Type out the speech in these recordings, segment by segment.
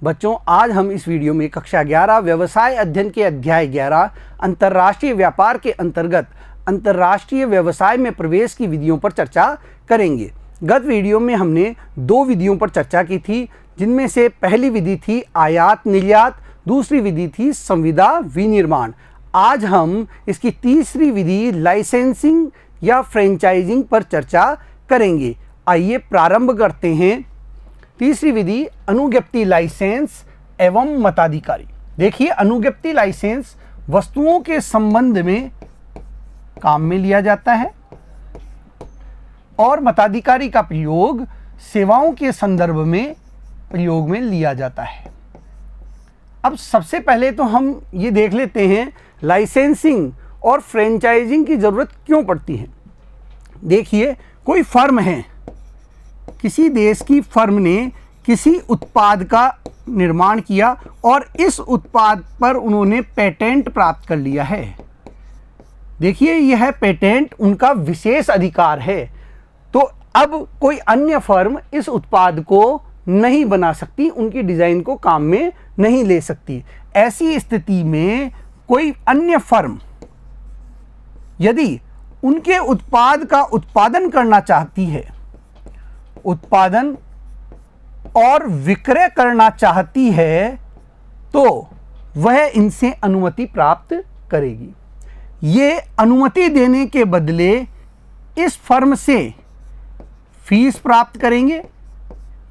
बच्चों, आज हम इस वीडियो में कक्षा 11 व्यवसाय अध्ययन के अध्याय 11 अंतर्राष्ट्रीय व्यापार के अंतर्गत अंतर्राष्ट्रीय व्यवसाय में प्रवेश की विधियों पर चर्चा करेंगे। गत वीडियो में हमने दो विधियों पर चर्चा की थी, जिनमें से पहली विधि थी आयात निर्यात, दूसरी विधि थी संविदा विनिर्माण। आज हम इसकी तीसरी विधि लाइसेंसिंग या फ्रेंचाइजिंग पर चर्चा करेंगे। आइए प्रारंभ करते हैं। तीसरी विधि अनुज्ञप्ति लाइसेंस एवं मताधिकारी। देखिए, अनुज्ञप्ति लाइसेंस वस्तुओं के संबंध में काम में लिया जाता है और मताधिकारी का प्रयोग सेवाओं के संदर्भ में प्रयोग में लिया जाता है। अब सबसे पहले तो हम ये देख लेते हैं लाइसेंसिंग और फ्रेंचाइजिंग की ज़रूरत क्यों पड़ती है। देखिए, कोई फर्म है, किसी देश की फर्म ने किसी उत्पाद का निर्माण किया और इस उत्पाद पर उन्होंने पेटेंट प्राप्त कर लिया है। देखिए, यह पेटेंट उनका विशेष अधिकार है, तो अब कोई अन्य फर्म इस उत्पाद को नहीं बना सकती, उनकी डिज़ाइन को काम में नहीं ले सकती। ऐसी स्थिति में कोई अन्य फर्म यदि उनके उत्पाद का उत्पादन करना चाहती है, उत्पादन और विक्रय करना चाहती है, तो वह इनसे अनुमति प्राप्त करेगी। ये अनुमति देने के बदले इस फर्म से फीस प्राप्त करेंगे,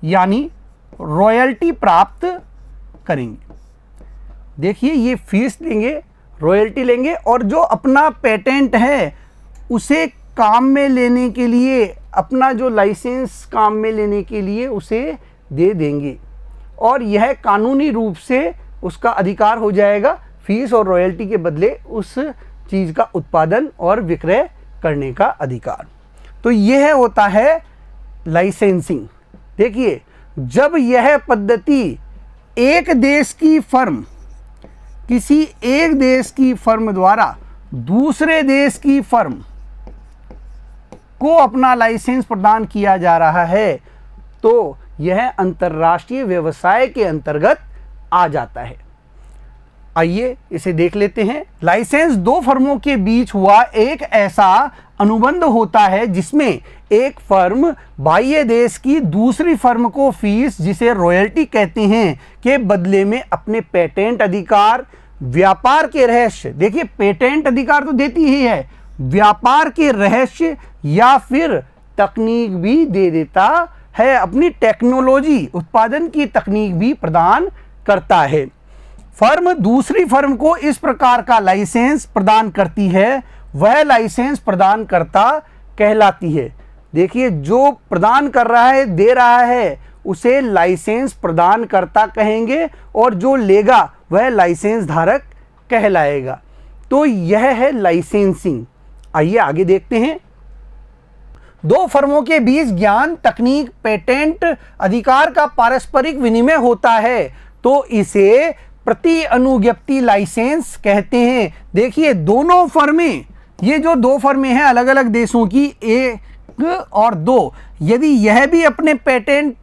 यानी रॉयल्टी प्राप्त करेंगे। देखिए, ये फीस लेंगे, रॉयल्टी लेंगे और जो अपना पेटेंट है उसे काम में लेने के लिए, अपना जो लाइसेंस काम में लेने के लिए उसे दे देंगे और यह कानूनी रूप से उसका अधिकार हो जाएगा फीस और रॉयल्टी के बदले उस चीज़ का उत्पादन और विक्रय करने का अधिकार। तो यह होता है लाइसेंसिंग। देखिए, जब यह पद्धति एक देश की फर्म, किसी एक देश की फर्म द्वारा दूसरे देश की फर्म को अपना लाइसेंस प्रदान किया जा रहा है, तो यह अंतर्राष्ट्रीय व्यवसाय के अंतर्गत आ जाता है। आइए इसे देख लेते हैं। लाइसेंस दो फर्मों के बीच हुआ एक ऐसा अनुबंध होता है जिसमें एक फर्म बाह्य देश की दूसरी फर्म को फीस, जिसे रॉयल्टी कहते हैं, के बदले में अपने पेटेंट अधिकार, व्यापार के रहस्य, देखिए पेटेंट अधिकार तो देती ही है, व्यापार के रहस्य या फिर तकनीक भी दे देता है, अपनी टेक्नोलॉजी, उत्पादन की तकनीक भी प्रदान करता है। फर्म दूसरी फर्म को इस प्रकार का लाइसेंस प्रदान करती है, वह लाइसेंस प्रदान करता कहलाती है। देखिए, जो प्रदान कर रहा है, दे रहा है, उसे लाइसेंस प्रदान करता कहेंगे और जो लेगा वह लाइसेंस धारक कहलाएगा। तो यह है लाइसेंसिंग। आइए आगे देखते हैं। दो फर्मों के बीच ज्ञान, तकनीक, पेटेंट अधिकार का पारस्परिक विनिमय होता है, तो इसे प्रति अनुज्ञप्ति लाइसेंस कहते हैं। देखिए, दोनों फर्में, ये जो दो फर्में हैं अलग अलग देशों की, एक और दो, यदि यह भी अपने पेटेंट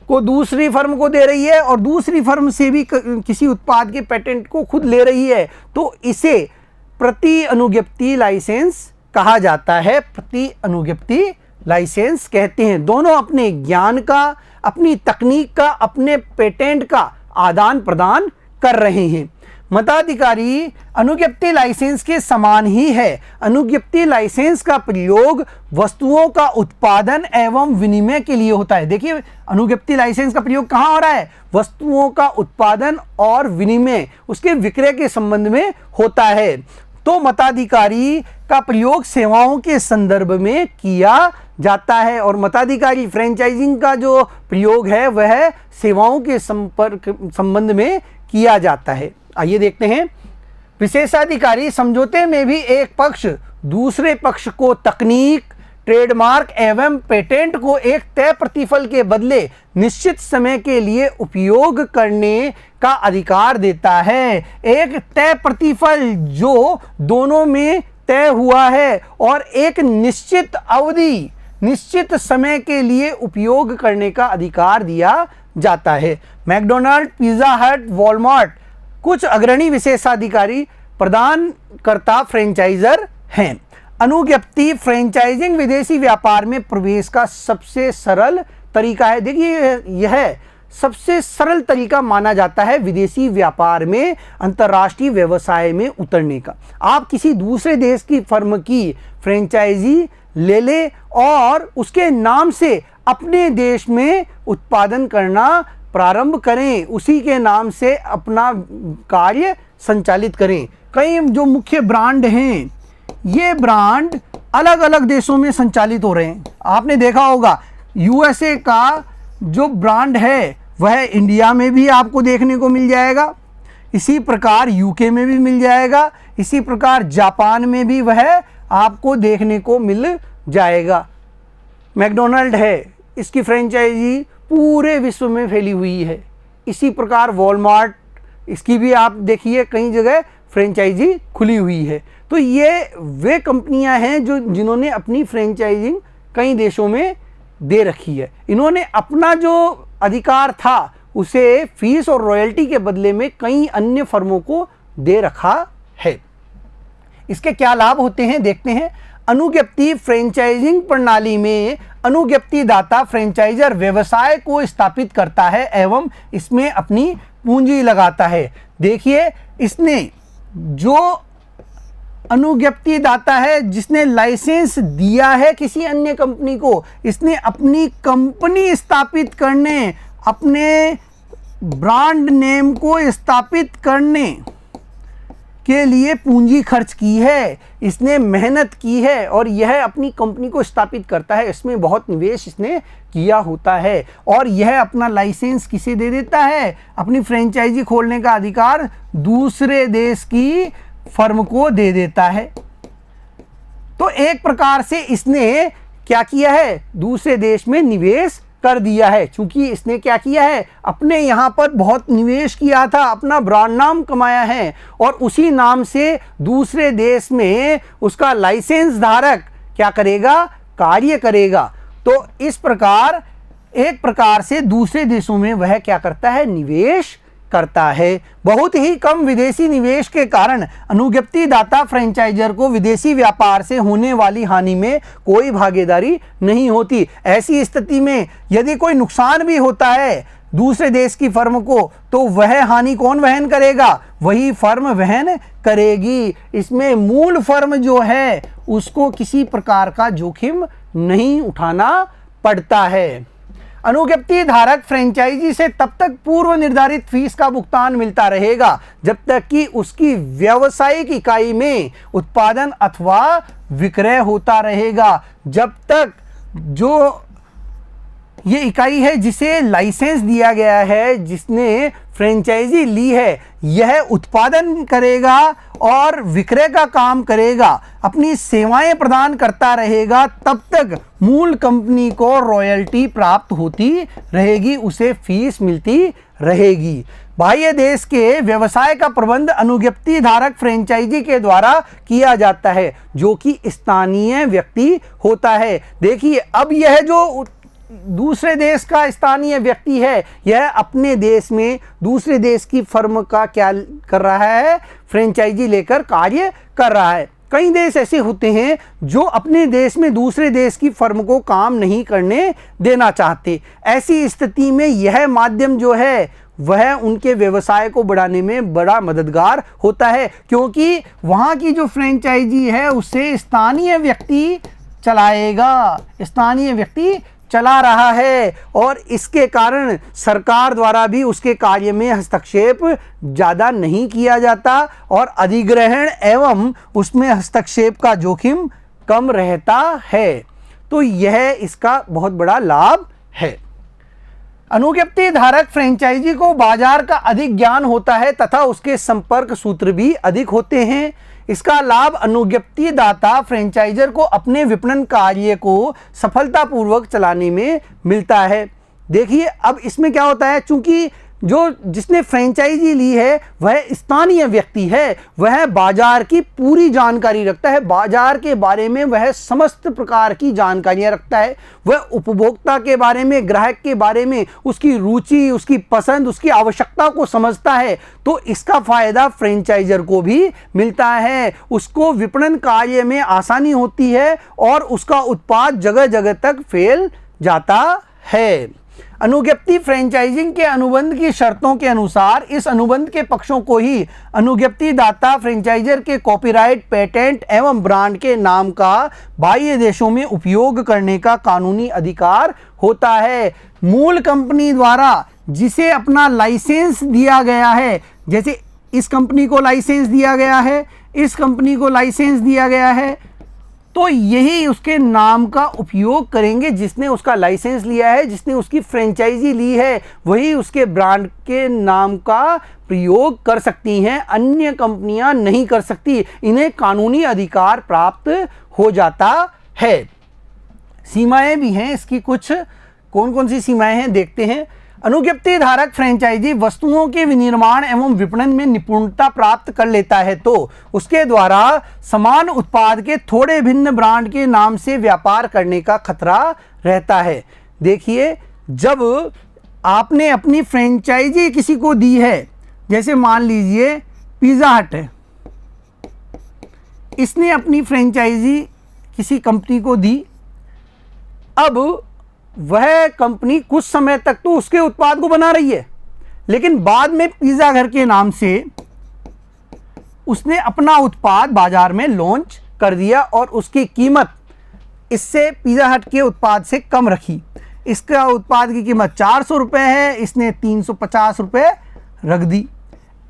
को दूसरी फर्म को दे रही है और दूसरी फर्म से भी किसी उत्पाद के पेटेंट को खुद ले रही है, तो इसे प्रति अनुज्ञप्ति लाइसेंस कहा जाता है। प्रति अनुज्ञप्ति लाइसेंस कहते हैं। दोनों अपने ज्ञान का, अपनी तकनीक का, अपने पेटेंट का आदान प्रदान कर रहे हैं। मताधिकारी अनुज्ञप्ति लाइसेंस के समान ही है। अनुज्ञप्ति लाइसेंस का प्रयोग वस्तुओं का उत्पादन एवं विनिमय के लिए होता है। देखिए, अनुज्ञप्ति लाइसेंस का प्रयोग कहाँ हो रहा है? वस्तुओं का उत्पादन और विनिमय, उसके विक्रय के संबंध में होता है। तो मताधिकारी का प्रयोग सेवाओं के संदर्भ में किया जाता है और मताधिकारी फ्रेंचाइजिंग का जो प्रयोग है वह सेवाओं के संबंध में किया जाता है। आइए देखते हैं। विशेषाधिकारी समझौते में भी एक पक्ष दूसरे पक्ष को तकनीक, ट्रेडमार्क एवं पेटेंट को एक तय प्रतिफल के बदले निश्चित समय के लिए उपयोग करने का अधिकार देता है। एक तय प्रतिफल जो दोनों में तय हुआ है और एक निश्चित अवधि, निश्चित समय के लिए उपयोग करने का अधिकार दिया जाता है। मैकडोनल्ड, पिज़्ज़ा हट, वॉलमार्ट कुछ अग्रणी विशेषाधिकारी प्रदानकर्ता फ्रेंचाइजर हैं। अनुज्ञप्ति फ्रेंचाइजिंग विदेशी व्यापार में प्रवेश का सबसे सरल तरीका है। देखिए, यह सबसे सरल तरीका माना जाता है विदेशी व्यापार में, अंतर्राष्ट्रीय व्यवसाय में उतरने का। आप किसी दूसरे देश की फर्म की फ्रेंचाइजी ले लें और उसके नाम से अपने देश में उत्पादन करना प्रारंभ करें, उसी के नाम से अपना कार्य संचालित करें। कई जो मुख्य ब्रांड हैं, ये ब्रांड अलग अलग देशों में संचालित हो रहे हैं। आपने देखा होगा यूएसए का जो ब्रांड है वह इंडिया में भी आपको देखने को मिल जाएगा, इसी प्रकार यूके में भी मिल जाएगा, इसी प्रकार जापान में भी वह आपको देखने को मिल जाएगा। मैकडोनल्ड है, इसकी फ्रेंचाइजी पूरे विश्व में फैली हुई है। इसी प्रकार वॉलमार्ट, इसकी भी आप देखिए कई जगह फ्रेंचाइजी खुली हुई है। तो ये वे कंपनियां हैं जो जिन्होंने अपनी फ्रेंचाइजिंग कई देशों में दे रखी है। इन्होंने अपना जो अधिकार था उसे फीस और रॉयल्टी के बदले में कई अन्य फर्मों को दे रखा है। इसके क्या लाभ होते हैं देखते हैं। अनुज्ञप्ति फ्रेंचाइजिंग प्रणाली में अनुज्ञप्ति दाता फ्रेंचाइजर व्यवसाय को स्थापित करता है एवं इसमें अपनी पूंजी लगाता है। देखिए, इसने जो अनुज्ञप्ति दाता है जिसने लाइसेंस दिया है किसी अन्य कंपनी को, इसने अपनी कंपनी स्थापित करने, अपने ब्रांड नेम को स्थापित करने के लिए पूंजी खर्च की है, इसने मेहनत की है और यह अपनी कंपनी को स्थापित करता है। इसमें बहुत निवेश इसने किया होता है और यह अपना लाइसेंस किसे दे देता है, अपनी फ्रेंचाइजी खोलने का अधिकार दूसरे देश की फर्म को दे देता है। तो एक प्रकार से इसने क्या किया है, दूसरे देश में निवेश कर दिया है। क्योंकि इसने क्या किया है, अपने यहाँ पर बहुत निवेश किया था, अपना ब्रांड नाम कमाया है और उसी नाम से दूसरे देश में उसका लाइसेंस धारक क्या करेगा, कार्य करेगा। तो इस प्रकार एक प्रकार से दूसरे देशों में वह क्या करता है, निवेश करता है। बहुत ही कम विदेशी निवेश के कारण अनुज्ञप्ति दाता फ्रेंचाइजर को विदेशी व्यापार से होने वाली हानि में कोई भागीदारी नहीं होती। ऐसी स्थिति में यदि कोई नुकसान भी होता है दूसरे देश की फर्म को, तो वह हानि कौन वहन करेगा, वही फर्म वहन करेगी। इसमें मूल फर्म जो है उसको किसी प्रकार का जोखिम नहीं उठाना पड़ता है। अनुज्ञप्ति धारक फ्रेंचाइजी से तब तक पूर्व निर्धारित फीस का भुगतान मिलता रहेगा जब तक कि उसकी व्यावसायिक इकाई में उत्पादन अथवा विक्रय होता रहेगा। जब तक जो ये इकाई है जिसे लाइसेंस दिया गया है, जिसने फ्रेंचाइजी ली है, यह उत्पादन करेगा और विक्रय का काम करेगा, अपनी सेवाएं प्रदान करता रहेगा, तब तक मूल कंपनी को रॉयल्टी प्राप्त होती रहेगी, उसे फीस मिलती रहेगी। बाह्य देश के व्यवसाय का प्रबंध अनुज्ञप्ति धारक फ्रेंचाइजी के द्वारा किया जाता है, जो कि स्थानीय व्यक्ति होता है। देखिए, अब यह जो दूसरे देश का स्थानीय व्यक्ति है, यह अपने देश में दूसरे देश की फर्म का क्या कर रहा है, फ्रेंचाइजी लेकर कार्य कर रहा है। कई देश ऐसे होते हैं जो अपने देश में दूसरे देश की फर्म को काम नहीं करने देना चाहते। ऐसी स्थिति में यह माध्यम जो है वह उनके व्यवसाय को बढ़ाने में बड़ा मददगार होता है, क्योंकि वहाँ की जो फ्रेंचाइजी है उसे स्थानीय व्यक्ति चलाएगा, स्थानीय व्यक्ति चला रहा है और इसके कारण सरकार द्वारा भी उसके कार्य में हस्तक्षेप ज़्यादा नहीं किया जाता और अधिग्रहण एवं उसमें हस्तक्षेप का जोखिम कम रहता है। तो यह इसका बहुत बड़ा लाभ है। अनुज्ञप्ति धारक फ्रेंचाइजी को बाजार का अधिक ज्ञान होता है तथा उसके संपर्क सूत्र भी अधिक होते हैं। इसका लाभ अनुज्ञप्ति दाता फ्रेंचाइजर को अपने विपणन कार्य को सफलतापूर्वक चलाने में मिलता है। देखिए, अब इसमें क्या होता है, चूंकि जो जिसने फ्रेंचाइजी ली है वह स्थानीय व्यक्ति है, वह बाजार की पूरी जानकारी रखता है, बाजार के बारे में वह समस्त प्रकार की जानकारियां रखता है, वह उपभोक्ता के बारे में, ग्राहक के बारे में, उसकी रुचि, उसकी पसंद, उसकी आवश्यकता को समझता है। तो इसका फायदा फ्रेंचाइजर को भी मिलता है, उसको विपणन कार्य में आसानी होती है और उसका उत्पाद जगह जगह तक फैल जाता है। अनुज्ञप्ति फ्रेंचाइजिंग के अनुबंध की शर्तों के अनुसार इस अनुबंध के पक्षों को ही अनुज्ञप्ति दाता फ्रेंचाइजर के कॉपीराइट, पेटेंट एवं ब्रांड के नाम का बाह्य देशों में उपयोग करने का कानूनी अधिकार होता है। मूल कंपनी द्वारा जिसे अपना लाइसेंस दिया गया है, जैसे इस कंपनी को लाइसेंस दिया गया है, इस कंपनी को लाइसेंस दिया गया है, तो यही उसके नाम का उपयोग करेंगे। जिसने उसका लाइसेंस लिया है, जिसने उसकी फ्रेंचाइजी ली है, वही उसके ब्रांड के नाम का प्रयोग कर सकती हैं, अन्य कंपनियां नहीं कर सकती। इन्हें कानूनी अधिकार प्राप्त हो जाता है। सीमाएं भी हैं इसकी, कुछ कौन कौन सी सीमाएं हैं देखते हैं। अनुज्ञप्ति धारक फ्रेंचाइजी वस्तुओं के विनिर्माण एवं विपणन में निपुणता प्राप्त कर लेता है तो उसके द्वारा समान उत्पाद के थोड़े भिन्न ब्रांड के नाम से व्यापार करने का खतरा रहता है। देखिए, जब आपने अपनी फ्रेंचाइजी किसी को दी है, जैसे मान लीजिए पिज़्ज़ा हट है, इसने अपनी फ्रेंचाइजी किसी कंपनी को दी। अब वह कंपनी कुछ समय तक तो उसके उत्पाद को बना रही है, लेकिन बाद में पिज़्ज़ा घर के नाम से उसने अपना उत्पाद बाजार में लॉन्च कर दिया और उसकी कीमत इससे पिज़्ज़ा हट के उत्पाद से कम रखी। इसका उत्पाद की कीमत 400 रुपये है, इसने 350 रुपये रख दी।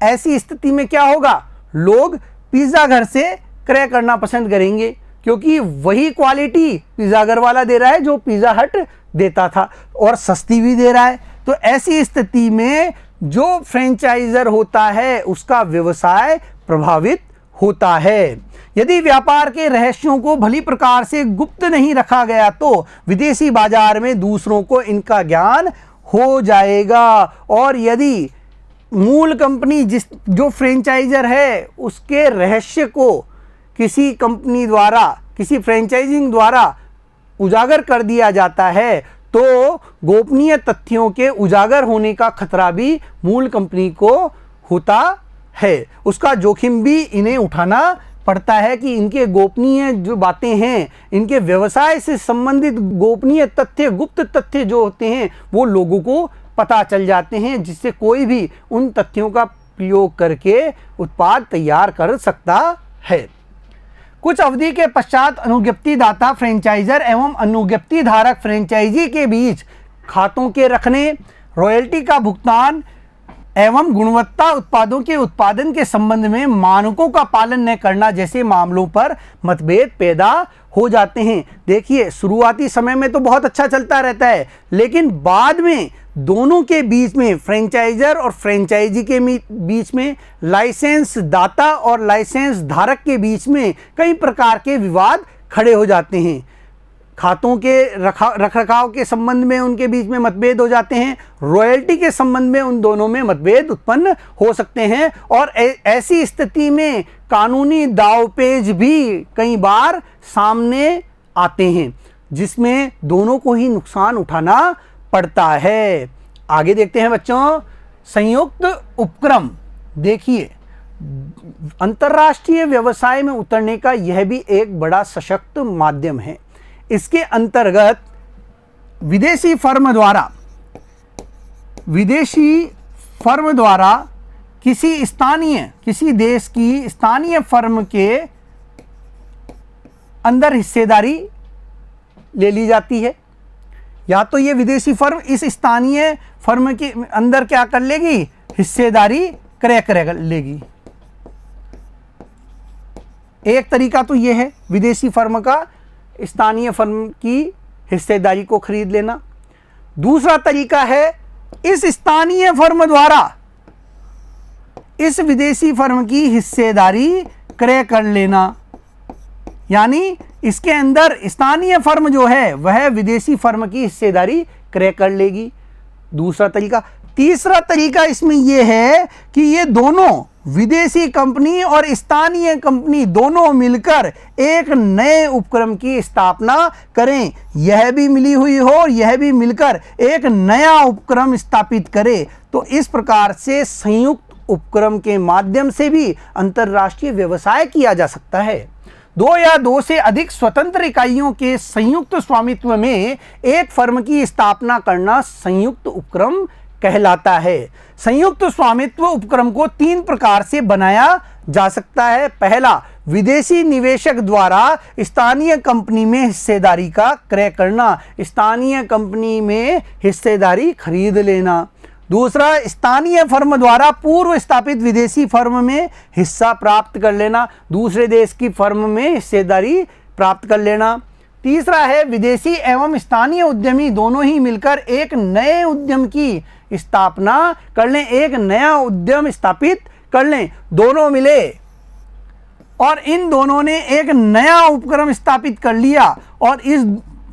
ऐसी स्थिति में क्या होगा, लोग पिज़्ज़ा घर से क्रय करना पसंद करेंगे, क्योंकि वही क्वालिटी पिज़्ज़ा घर वाला दे रहा है जो पिज़्ज़ा हट देता था, और सस्ती भी दे रहा है। तो ऐसी स्थिति में जो फ्रेंचाइजर होता है उसका व्यवसाय प्रभावित होता है। यदि व्यापार के रहस्यों को भली प्रकार से गुप्त नहीं रखा गया तो विदेशी बाजार में दूसरों को इनका ज्ञान हो जाएगा, और यदि मूल कंपनी जो फ्रेंचाइजर है उसके रहस्य को किसी कंपनी द्वारा, किसी फ्रेंचाइजिंग द्वारा उजागर कर दिया जाता है तो गोपनीय तथ्यों के उजागर होने का खतरा भी मूल कंपनी को होता है। उसका जोखिम भी इन्हें उठाना पड़ता है कि इनके गोपनीय जो बातें हैं, इनके व्यवसाय से संबंधित गोपनीय तथ्य, गुप्त तथ्य जो होते हैं वो लोगों को पता चल जाते हैं, जिससे कोई भी उन तथ्यों का प्रयोग करके उत्पाद तैयार कर सकता है। कुछ अवधि के पश्चात अनुज्ञप्ति दाता फ्रेंचाइजर एवं अनुज्ञप्ति धारक फ्रेंचाइजी के बीच खातों के रखने, रॉयल्टी का भुगतान एवं गुणवत्ता उत्पादों के उत्पादन के संबंध में मानकों का पालन न करना जैसे मामलों पर मतभेद पैदा हो जाते हैं। देखिए, शुरुआती समय में तो बहुत अच्छा चलता रहता है, लेकिन बाद में दोनों के बीच में, फ्रेंचाइजर और फ्रेंचाइजी के बीच में, लाइसेंस दाता और लाइसेंस धारक के बीच में कई प्रकार के विवाद खड़े हो जाते हैं। खातों के रखरखाव के संबंध में उनके बीच में मतभेद हो जाते हैं, रॉयल्टी के संबंध में उन दोनों में मतभेद उत्पन्न हो सकते हैं, और ऐसी स्थिति में कानूनी दावपेच भी कई बार सामने आते हैं, जिसमें दोनों को ही नुकसान उठाना पड़ता है। आगे देखते हैं बच्चों, संयुक्त उपक्रम। देखिए, अंतर्राष्ट्रीय व्यवसाय में उतरने का यह भी एक बड़ा सशक्त माध्यम है। इसके अंतर्गत विदेशी फर्म द्वारा किसी देश की स्थानीय फर्म के अंदर हिस्सेदारी ले ली जाती है, या तो ये विदेशी फर्म इस स्थानीय फर्म के अंदर क्या कर लेगी, हिस्सेदारी क्रय कर लेगी। एक तरीका तो ये है विदेशी फर्म का स्थानीय फर्म की हिस्सेदारी को खरीद लेना। दूसरा तरीका है इस स्थानीय फर्म द्वारा इस विदेशी फर्म की हिस्सेदारी क्रय कर लेना, यानी इसके अंदर स्थानीय फर्म जो है वह विदेशी फर्म की हिस्सेदारी क्रय कर लेगी। दूसरा तरीका। तीसरा तरीका इसमें यह है कि ये दोनों विदेशी कंपनी और स्थानीय कंपनी दोनों मिलकर एक नए उपक्रम की स्थापना करें, यह भी मिली हुई हो और यह भी मिलकर एक नया उपक्रम स्थापित करे। तो इस प्रकार से संयुक्त उपक्रम के माध्यम से भी अंतर्राष्ट्रीय व्यवसाय किया जा सकता है। दो या दो से अधिक स्वतंत्र इकाइयों के संयुक्त स्वामित्व में एक फर्म की स्थापना करना संयुक्त उपक्रम कहलाता है। संयुक्त स्वामित्व उपक्रम को तीन प्रकार से बनाया जा सकता है। पहला, विदेशी निवेशक द्वारा स्थानीय कंपनी में हिस्सेदारी का क्रय करना, स्थानीय कंपनी में हिस्सेदारी खरीद लेना। दूसरा, स्थानीय फर्म द्वारा पूर्व स्थापित विदेशी फर्म में हिस्सा प्राप्त कर लेना, दूसरे देश की फर्म में हिस्सेदारी प्राप्त कर लेना। तीसरा है, विदेशी एवं स्थानीय उद्यमी दोनों ही मिलकर एक नए उद्यम की स्थापना कर लें, एक नया उद्यम स्थापित कर लें, दोनों मिले और इन दोनों ने एक नया उपक्रम स्थापित कर लिया और इस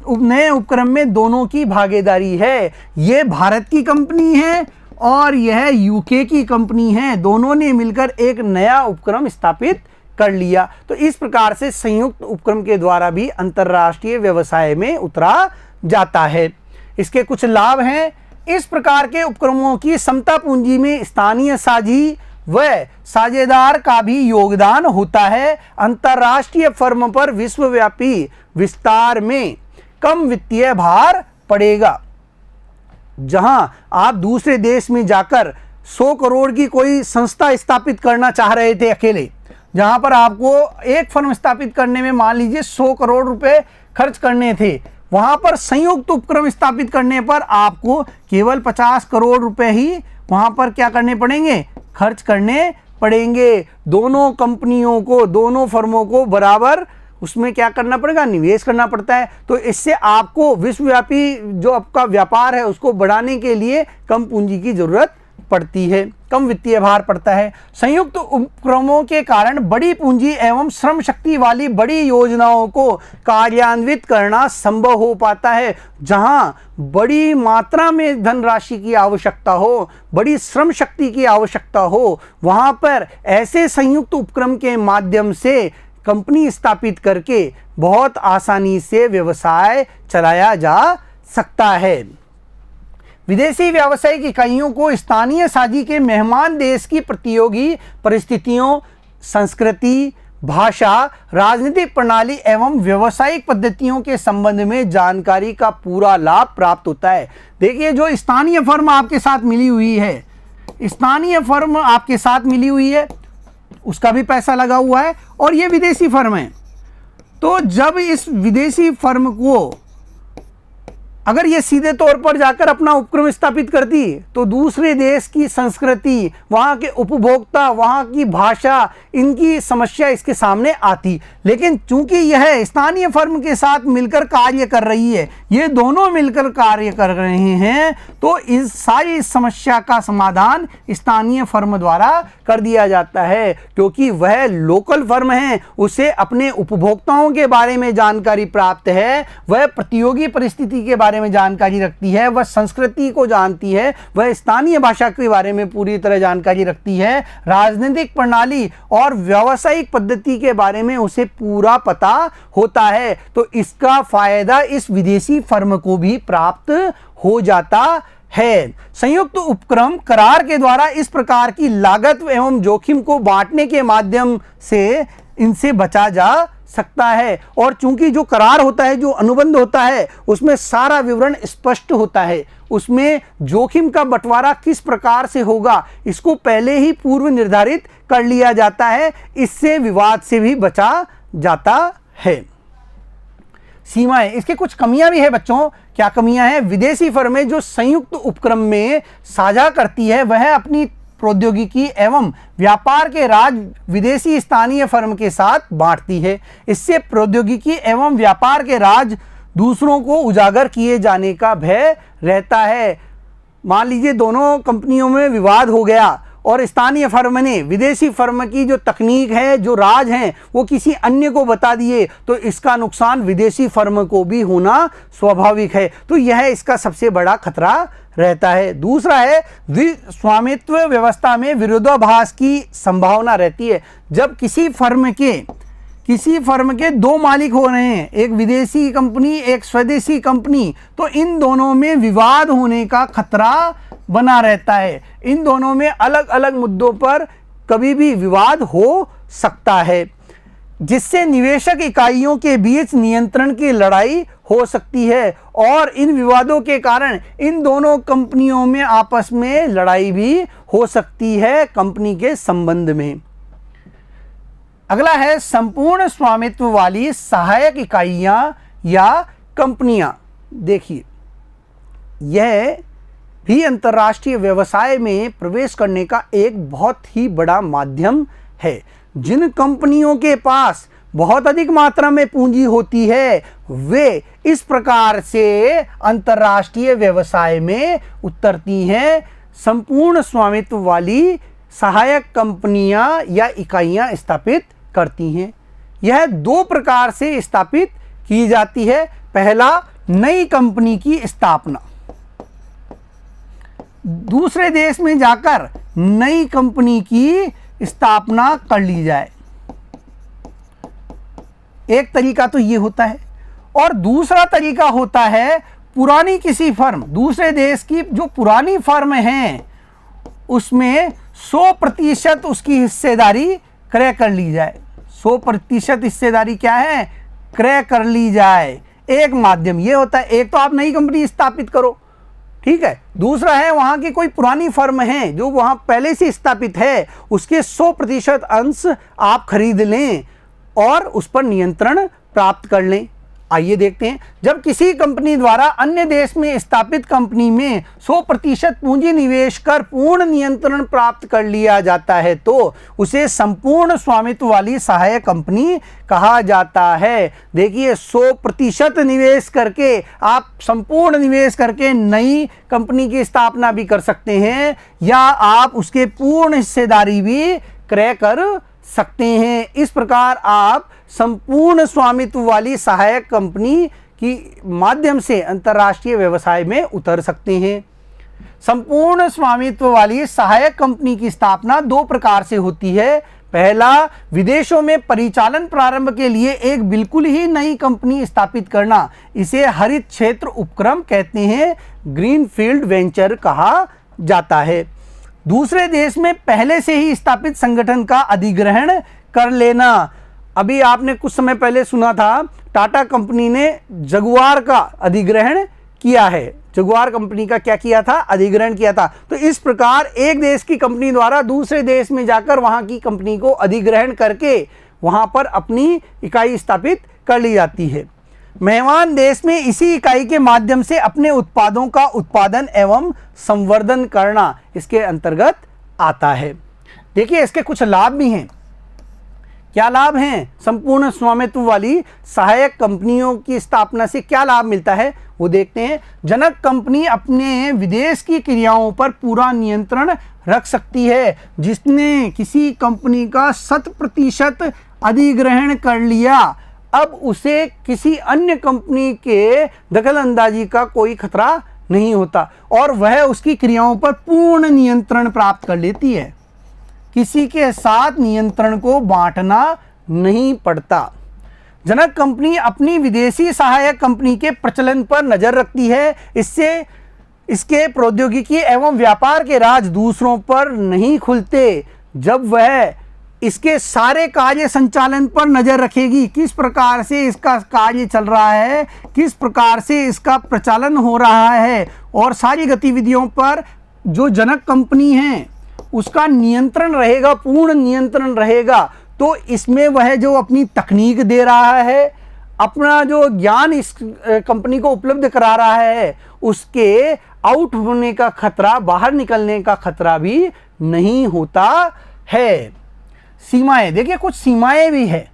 नए उपक्रम में दोनों की भागीदारी है। ये भारत की कंपनी है और यह यूके की कंपनी है, दोनों ने मिलकर एक नया उपक्रम स्थापित कर लिया। तो इस प्रकार से संयुक्त उपक्रम के द्वारा भी अंतर्राष्ट्रीय व्यवसाय में उतरा जाता है। इसके कुछ लाभ हैं। इस प्रकार के उपक्रमों की समता पूंजी में स्थानीय साझी व साझेदार का भी योगदान होता है। अंतर्राष्ट्रीय फर्म पर विश्वव्यापी विस्तार में कम वित्तीय भार पड़ेगा। जहां आप दूसरे देश में जाकर 100 करोड़ की कोई संस्था स्थापित करना चाह रहे थे अकेले, जहां पर आपको एक फर्म स्थापित करने में मान लीजिए 100 करोड़ रुपए खर्च करने थे, वहां पर संयुक्त उपक्रम स्थापित करने पर आपको केवल 50 करोड़ रुपए ही वहां पर क्या करने पड़ेंगे, खर्च करने पड़ेंगे। दोनों कंपनियों को, दोनों फर्मों को बराबर उसमें क्या करना पड़ेगा, निवेश करना पड़ता है। तो इससे आपको विश्वव्यापी जो आपका व्यापार है उसको बढ़ाने के लिए कम पूंजी की जरूरत पड़ती है, कम वित्तीय भार पड़ता है। संयुक्त उपक्रमों के कारण बड़ी पूंजी एवं श्रम शक्ति वाली बड़ी योजनाओं को कार्यान्वित करना संभव हो पाता है। जहां बड़ी मात्रा में धनराशि की आवश्यकता हो, बड़ी श्रम शक्ति की आवश्यकता हो, वहां पर ऐसे संयुक्त उपक्रम के माध्यम से कंपनी स्थापित करके बहुत आसानी से व्यवसाय चलाया जा सकता है। विदेशी व्यावसायिक इकाइयों को स्थानीय साझी के मेहमान देश की प्रतियोगी परिस्थितियों, संस्कृति, भाषा, राजनीतिक प्रणाली एवं व्यावसायिक पद्धतियों के संबंध में जानकारी का पूरा लाभ प्राप्त होता है। देखिए, जो स्थानीय फर्म आपके साथ मिली हुई है, स्थानीय फर्म आपके साथ मिली हुई है, उसका भी पैसा लगा हुआ है और ये विदेशी फर्म है। तो जब इस विदेशी फर्म को अगर ये सीधे तौर पर जाकर अपना उपक्रम स्थापित करती तो दूसरे देश की संस्कृति, वहाँ के उपभोक्ता, वहाँ की भाषा, इनकी समस्या इसके सामने आती। लेकिन चूंकि यह स्थानीय फर्म के साथ मिलकर कार्य कर रही है, ये दोनों मिलकर कार्य कर रहे हैं, तो इस सारी समस्या का समाधान स्थानीय फर्म द्वारा कर दिया जाता है। क्योंकि वह लोकल फर्म है, उसे अपने उपभोक्ताओं के बारे में जानकारी प्राप्त है, वह प्रतियोगी परिस्थिति के बारे में जानकारी रखती है, वह संस्कृति को जानती है, वह स्थानीय भाषा के बारे में पूरी तरह जानकारी रखती है, राजनीतिक प्रणाली और व्यावसायिक पद्धति के बारे में उसे पूरा पता होता है। तो इसका फायदा इस विदेशी फर्म को भी प्राप्त हो जाता है। संयुक्त उपक्रम करार के द्वारा इस प्रकार की लागत एवं जोखिम को बांटने के माध्यम से इनसे बचा जा सकता है। और चूंकि जो करार होता है, जो अनुबंध होता है, उसमें सारा विवरण स्पष्ट होता है, उसमें जोखिम का बंटवारा किस प्रकार से होगा इसको पहले ही पूर्व निर्धारित कर लिया जाता है। इससे विवाद से भी बचा जाता है। सीमाएं, इसके कुछ कमियां भी है बच्चों। क्या कमियां हैं? विदेशी फर्में जो संयुक्त उपक्रम में साझा करती है, वह अपनी प्रौद्योगिकी एवं व्यापार के राज विदेशी स्थानीय फर्म के साथ बांटती है। इससे प्रौद्योगिकी एवं व्यापार के राज दूसरों को उजागर किए जाने का भय रहता है। मान लीजिए दोनों कंपनियों में विवाद हो गया और स्थानीय फर्म ने विदेशी फर्म की जो तकनीक है, जो राज हैं, वो किसी अन्य को बता दिए तो इसका नुकसान विदेशी फर्म को भी होना स्वाभाविक है। तो यह इसका सबसे बड़ा खतरा रहता है। दूसरा है स्वामित्व व्यवस्था में विरोधाभास की संभावना रहती है। जब किसी फर्म के दो मालिक हो रहे हैं, एक विदेशी कंपनी, एक स्वदेशी कंपनी, तो इन दोनों में विवाद होने का खतरा बना रहता है। इन दोनों में अलग अलग मुद्दों पर कभी भी विवाद हो सकता है, जिससे निवेशक इकाइयों के बीच नियंत्रण की लड़ाई हो सकती है और इन विवादों के कारण इन दोनों कंपनियों में आपस में लड़ाई भी हो सकती है कंपनी के संबंध में। अगला है संपूर्ण स्वामित्व वाली सहायक इकाइयां या कंपनियां। देखिए, यह भी अंतर्राष्ट्रीय व्यवसाय में प्रवेश करने का एक बहुत ही बड़ा माध्यम है। जिन कंपनियों के पास बहुत अधिक मात्रा में पूंजी होती है, वे इस प्रकार से अंतर्राष्ट्रीय व्यवसाय में उतरती हैं। संपूर्ण स्वामित्व वाली सहायक कंपनियां या इकाइयां स्थापित करती हैं। यह दो प्रकार से स्थापित की जाती है। पहला, नई कंपनी की स्थापना, दूसरे देश में जाकर नई कंपनी की स्थापना कर ली जाए। एक तरीका तो ये होता है, और दूसरा तरीका होता है पुरानी किसी फर्म, दूसरे देश की जो पुरानी फर्म है उसमें 100% उसकी हिस्सेदारी क्रय कर ली जाए। 100% हिस्सेदारी क्या है? क्रय कर ली जाए। एक माध्यम ये होता है। एक तो आप नई कंपनी स्थापित करो, ठीक है। दूसरा है वहां की कोई पुरानी फर्म है जो वहां पहले से स्थापित है, उसके 100% अंश आप खरीद लें और उस पर नियंत्रण प्राप्त कर लें। आइए देखते हैं, जब किसी कंपनी द्वारा अन्य देश में स्थापित कंपनी में 100% पूंजी निवेश कर पूर्ण नियंत्रण प्राप्त कर लिया जाता है तो उसे संपूर्ण स्वामित्व वाली सहायक कंपनी कहा जाता है। देखिए, 100% निवेश करके आप संपूर्ण निवेश करके नई कंपनी की स्थापना भी कर सकते हैं, या आप उसके पूर्ण हिस्सेदारी भी क्रय कर सकते हैं। इस प्रकार आप संपूर्ण स्वामित्व वाली सहायक कंपनी की माध्यम से अंतर्राष्ट्रीय व्यवसाय में उतर सकते हैं। संपूर्ण स्वामित्व वाली सहायक कंपनी की स्थापना दो प्रकार से होती है। पहला, विदेशों में परिचालन प्रारंभ के लिए एक बिल्कुल ही नई कंपनी स्थापित करना, इसे हरित क्षेत्र उपक्रम कहते हैं, ग्रीनफील्ड वेंचर कहा जाता है। दूसरे देश में पहले से ही स्थापित संगठन का अधिग्रहण कर लेना। अभी आपने कुछ समय पहले सुना था टाटा कंपनी ने जगुआर का अधिग्रहण किया है। जगुआर कंपनी का क्या किया था? अधिग्रहण किया था। तो इस प्रकार एक देश की कंपनी द्वारा दूसरे देश में जाकर वहां की कंपनी को अधिग्रहण करके वहां पर अपनी इकाई स्थापित कर ली जाती है। मेहमान देश में इसी इकाई के माध्यम से अपने उत्पादों का उत्पादन एवं संवर्धन करना इसके अंतर्गत आता है। देखिए, इसके कुछ लाभ भी हैं। क्या लाभ हैं? संपूर्ण स्वामित्व वाली सहायक कंपनियों की स्थापना से क्या लाभ मिलता है वो देखते हैं। जनक कंपनी अपने विदेश की क्रियाओं पर पूरा नियंत्रण रख सकती है। जिसने किसी कंपनी का 100% अधिग्रहण कर लिया, अब उसे किसी अन्य कंपनी के दखलंदाजी का कोई खतरा नहीं होता और वह उसकी क्रियाओं पर पूर्ण नियंत्रण प्राप्त कर लेती है। किसी के साथ नियंत्रण को बांटना नहीं पड़ता। जनक कंपनी अपनी विदेशी सहायक कंपनी के प्रचलन पर नजर रखती है। इससे इसके प्रौद्योगिकी एवं व्यापार के राज दूसरों पर नहीं खुलते। जब वह इसके सारे कार्य संचालन पर नजर रखेगी, किस प्रकार से इसका कार्य चल रहा है, किस प्रकार से इसका प्रचालन हो रहा है, और सारी गतिविधियों पर जो जनक कंपनी है उसका नियंत्रण रहेगा, पूर्ण नियंत्रण रहेगा। तो इसमें वह जो अपनी तकनीक दे रहा है, अपना जो ज्ञान इस कंपनी को उपलब्ध करा रहा है, उसके आउट होने का खतरा, बाहर निकलने का खतरा भी नहीं होता है। सीमाएं देखिए, कुछ सीमाएं भी है।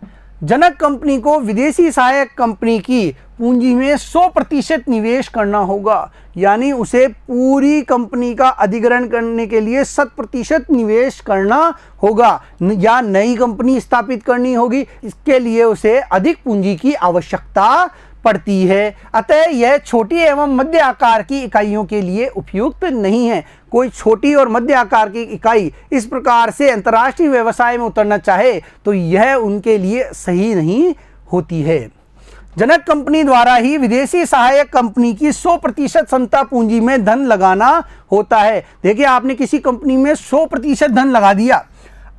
जनक कंपनी को विदेशी सहायक कंपनी की पूंजी में 100% निवेश करना होगा, यानी उसे पूरी कंपनी का अधिग्रहण करने के लिए 100% निवेश करना होगा या नई कंपनी स्थापित करनी होगी, इसके लिए उसे अधिक पूंजी की आवश्यकता पड़ती है। अतः यह छोटी एवं मध्य आकार की इकाइयों के लिए उपयुक्त नहीं है। कोई छोटी और मध्य आकार की इकाई इस प्रकार से अंतर्राष्ट्रीय व्यवसाय में उतरना चाहे तो यह उनके लिए सही नहीं होती है। जनक कंपनी द्वारा ही विदेशी सहायक कंपनी की 100% संता पूंजी में धन लगाना होता है। देखिए, आपने किसी कंपनी में 100% धन लगा दिया,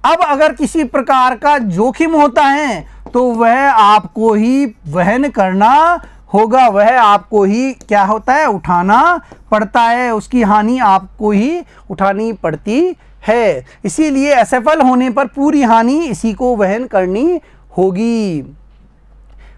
अब अगर किसी प्रकार का जोखिम होता है तो वह आपको ही वहन करना होगा, वह आपको ही क्या होता है, उठाना पड़ता है, उसकी हानि आपको ही उठानी पड़ती है। इसीलिए असफल होने पर पूरी हानि इसी को वहन करनी होगी।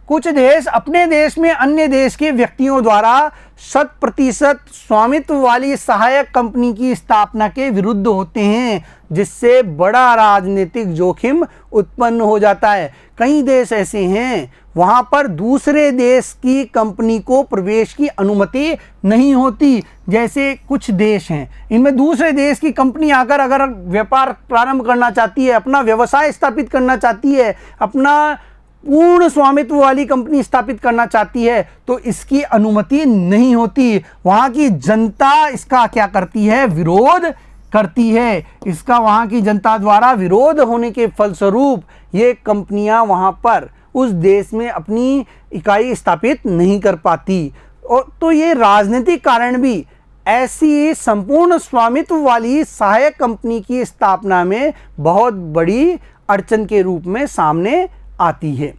कुछ देश अपने देश में अन्य देश के व्यक्तियों द्वारा 100% स्वामित्व वाली सहायक कंपनी की स्थापना के विरुद्ध होते हैं, जिससे बड़ा राजनीतिक जोखिम उत्पन्न हो जाता है। कई देश ऐसे हैं वहां पर दूसरे देश की कंपनी को प्रवेश की अनुमति नहीं होती। जैसे कुछ देश हैं, इनमें दूसरे देश की कंपनी आकर अगर व्यापार प्रारंभ करना चाहती है, अपना व्यवसाय स्थापित करना चाहती है, अपना पूर्ण स्वामित्व वाली कंपनी स्थापित करना चाहती है, तो इसकी अनुमति नहीं होती। वहां की जनता इसका क्या करती है, विरोध करती है। इसका वहां की जनता द्वारा विरोध होने के फलस्वरूप ये कंपनियां वहां पर उस देश में अपनी इकाई स्थापित नहीं कर पाती। और तो ये राजनीतिक कारण भी ऐसी संपूर्ण स्वामित्व वाली सहायक कंपनी की स्थापना में बहुत बड़ी अड़चन के रूप में सामने आती है।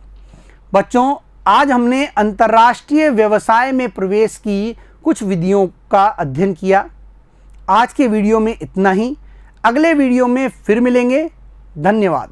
बच्चों, आज हमने अंतर्राष्ट्रीय व्यवसाय में प्रवेश की कुछ विधियों का अध्ययन किया। आज के वीडियो में इतना ही। अगले वीडियो में फिर मिलेंगे। धन्यवाद।